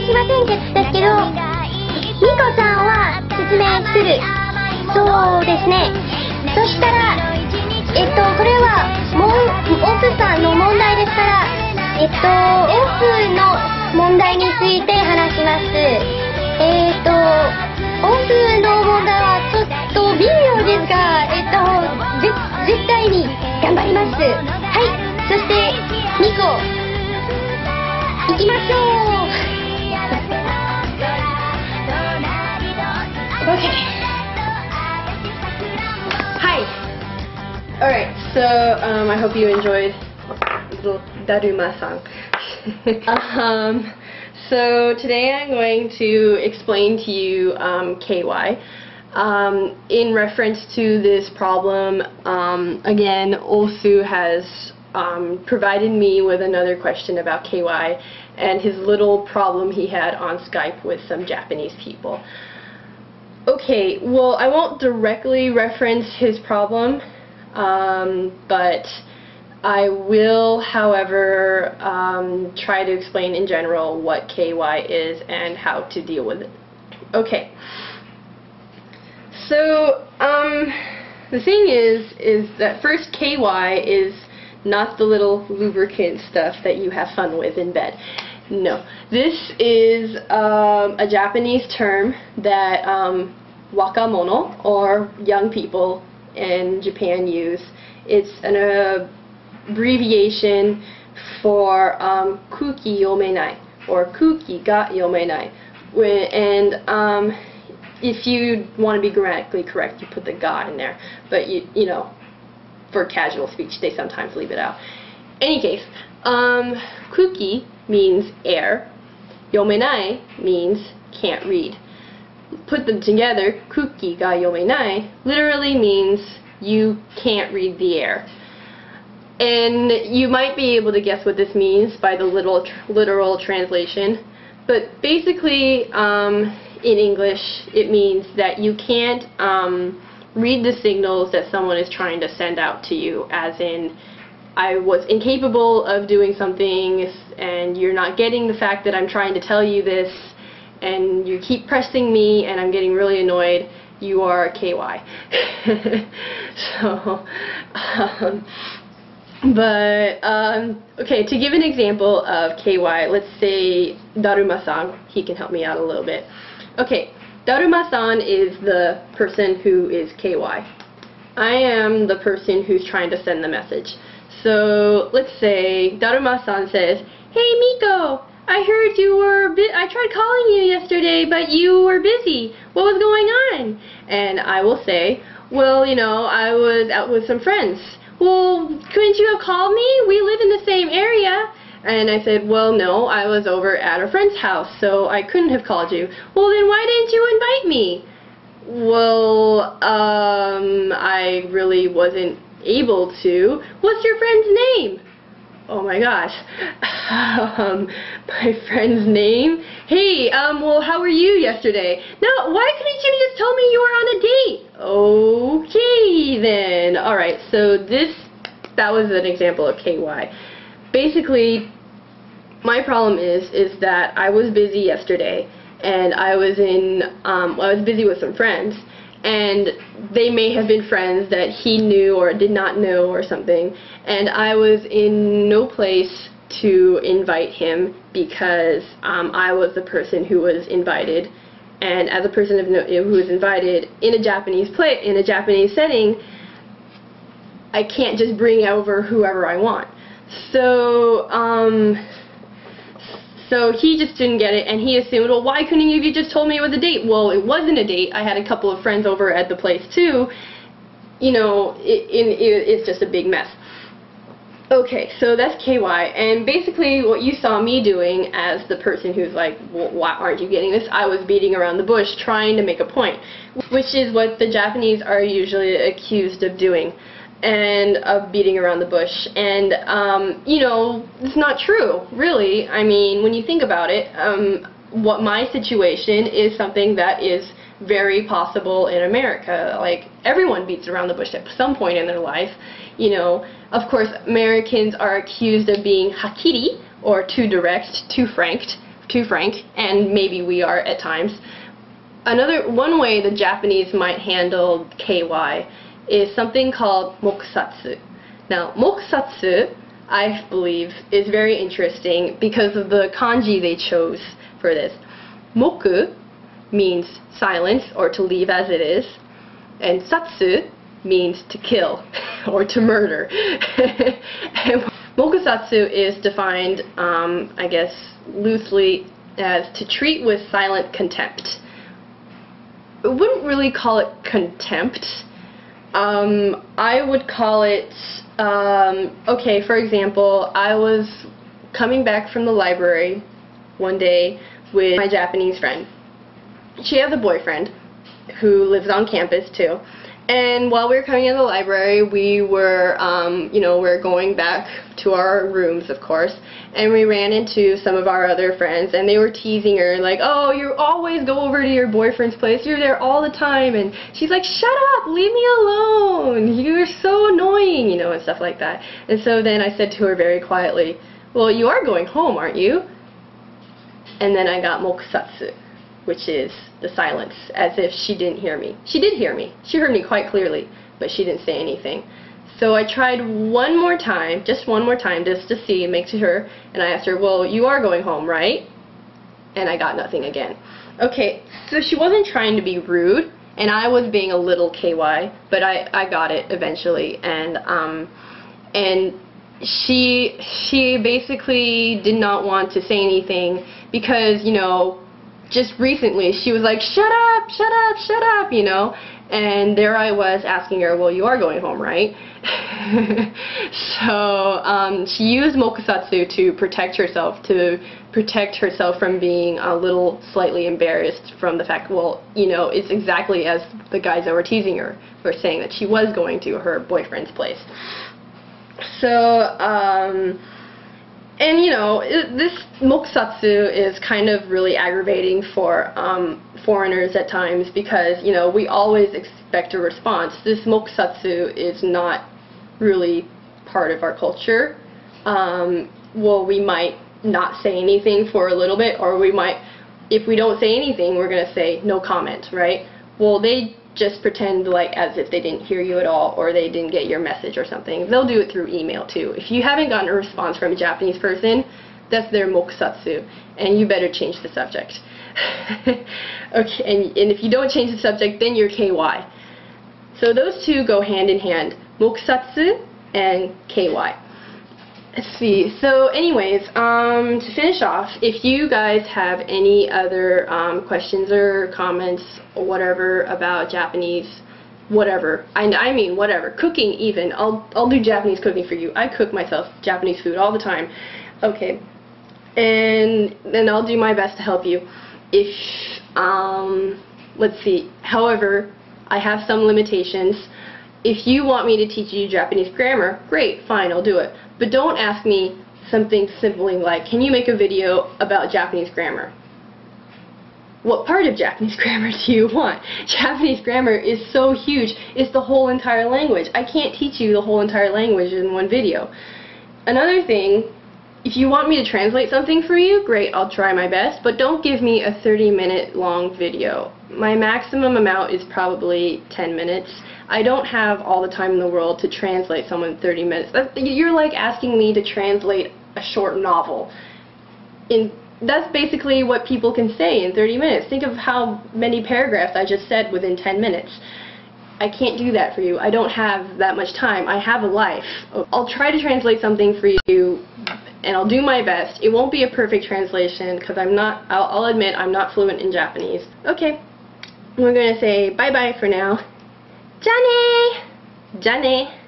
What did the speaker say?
しませんですけど、ミコさんは説明する。そうですね。そしたら、これはオフさんの問題ですから、オフの問題について話します。オフの問題はちょっと微妙ですが、絶対に頑張ります。はい、そしてミコ、行きましょう。Okay. Hi. Alright, so I hope you enjoyed little Daruma song. So today I'm going to explain to you KY. In reference to this problem, again, Osu has provided me with another question about KY and his little problem he had on Skype with some Japanese people. Okay, well, I won't directly reference his problem, but I will, however, try to explain in general what KY is and how to deal with it. Okay. So, the thing is that first, KY is not the little lubricant stuff that you have fun with in bed. No. This is a Japanese term that wakamono, or young people in Japan, use. It's an abbreviation for kuki yomenai, or kuki ga yomenai. And if you want to be grammatically correct, you put the ga in there. But you know, for casual speech, they sometimes leave it out. Any case, kuki means air. Yomenai means can't read. Put them together, kuki ga yomenai literally means you can't read the air. And you might be able to guess what this means by the literal translation. But basically, in English, it means that you can't read the signals that someone is trying to send out to you, as in, I was incapable of doing something and you're not getting the fact that I'm trying to tell you this, and you keep pressing me and I'm getting really annoyed. You are KY. So, okay, to give an example of KY, let's say Daruma-san. He can help me out a little bit. Okay, Daruma-san is the person who is KY. I am the person who's trying to send the message. So let's say Daruma-san says, "Hey Miko, I heard you were I tried calling you yesterday, but you were busy. What was going on?" And I will say, "Well, you know, I was out with some friends." "Well, couldn't you have called me? We live in the same area." And I said, "Well, no, I was over at a friend's house, so I couldn't have called you." "Well, then why didn't you invite me?" "Well, I really wasn't able to." "What's your friend's name?" Oh my gosh. My friend's name? "Hey, well, how were you yesterday?" "No, why couldn't you just tell me you were on a date?" "Okay, then." Alright, so that was an example of KY. Basically, my problem is that I was busy yesterday, and I was busy with some friends, and they may have been friends that he knew or did not know or something, and I was in no place to invite him because I was the person who was invited, and as a person who was invited in a Japanese setting, I can't just bring over whoever I want. So he just didn't get it, and he assumed, "Well, why couldn't you have just told me it was a date?" Well, it wasn't a date. I had a couple of friends over at the place too. You know, it's just a big mess. Okay, so that's KY, and basically what you saw me doing as the person who's like, "Well, why aren't you getting this?" I was beating around the bush trying to make a point, which is what the Japanese are usually accused of doing, and of beating around the bush. And you know, it's not true, really. I mean, when you think about it, what my situation is something that is very possible in America. Like, everyone beats around the bush at some point in their life. You know, of course, Americans are accused of being hakiri, or too direct, too frank, too frank, and maybe we are at times. One way the Japanese might handle KY is something called mokusatsu. Now, mokusatsu, I believe, is very interesting because of the kanji they chose for this. Moku means silence or to leave as it is, and satsu means to kill or to murder. And mokusatsu is defined, I guess, loosely as to treat with silent contempt. I wouldn't really call it contempt. I would call it, okay, for example, I was coming back from the library one day with my Japanese friend. She has a boyfriend who lives on campus too. And while we were coming in the library, we were, we're going back to our rooms, of course, and we ran into some of our other friends, and they were teasing her, like, oh, you always go over to your boyfriend's place, you're there all the time, and she's like, shut up, leave me alone, you're so annoying, and stuff like that. And so then I said to her very quietly, well, you are going home, aren't you? And then I got mokusatsu, which is the silence, as if she didn't hear me. She did hear me. She heard me quite clearly, but she didn't say anything. So I tried one more time, just to see and make sure, and I asked her, well, you are going home, right? And I got nothing again. Okay, so she wasn't trying to be rude, and I was being a little KY, but I got it eventually, and she basically did not want to say anything because, just recently she was like, shut up, shut up, shut up, and there I was asking her, well, you are going home, right? So she used mokusatsu to protect herself from being a little slightly embarrassed from the fact, well, it's exactly as the guys that were teasing her were saying that she was going to her boyfriend's place. So, this mokusatsu is kind of really aggravating for foreigners at times because, we always expect a response. This mokusatsu is not really part of our culture. Well, we might not say anything for a little bit, or we might, if we don't say anything, we're going to say no comment, right? Well, they just pretend like as if they didn't hear you at all, or they didn't get your message or something. They'll do it through email too. If you haven't gotten a response from a Japanese person, that's their mokusatsu, and you better change the subject. Okay, and if you don't change the subject, then you're KY. So those two go hand in hand, mokusatsu and KY. Let's see, so anyways, to finish off, if you guys have any other questions or comments or whatever about Japanese, whatever, I mean whatever, cooking even, I'll do Japanese cooking for you. I cook myself Japanese food all the time. Okay, and then I'll do my best to help you. If, let's see, however, I have some limitations. If you want me to teach you Japanese grammar, great, fine, I'll do it. But don't ask me something simply like, can you make a video about Japanese grammar? What part of Japanese grammar do you want? Japanese grammar is so huge. It's the whole entire language. I can't teach you the whole entire language in one video. Another thing, if you want me to translate something for you, great, I'll try my best, but don't give me a 30-minute long video. My maximum amount is probably 10 minutes. I don't have all the time in the world to translate someone in 30 minutes. You're like asking me to translate a short novel. That's basically what people can say in 30 minutes. Think of how many paragraphs I just said within 10 minutes. I can't do that for you. I don't have that much time. I have a life. I'll try to translate something for you, and I'll do my best. It won't be a perfect translation because I'll admit I'm not fluent in Japanese. Okay, we're going to say bye-bye for now. じゃあねー。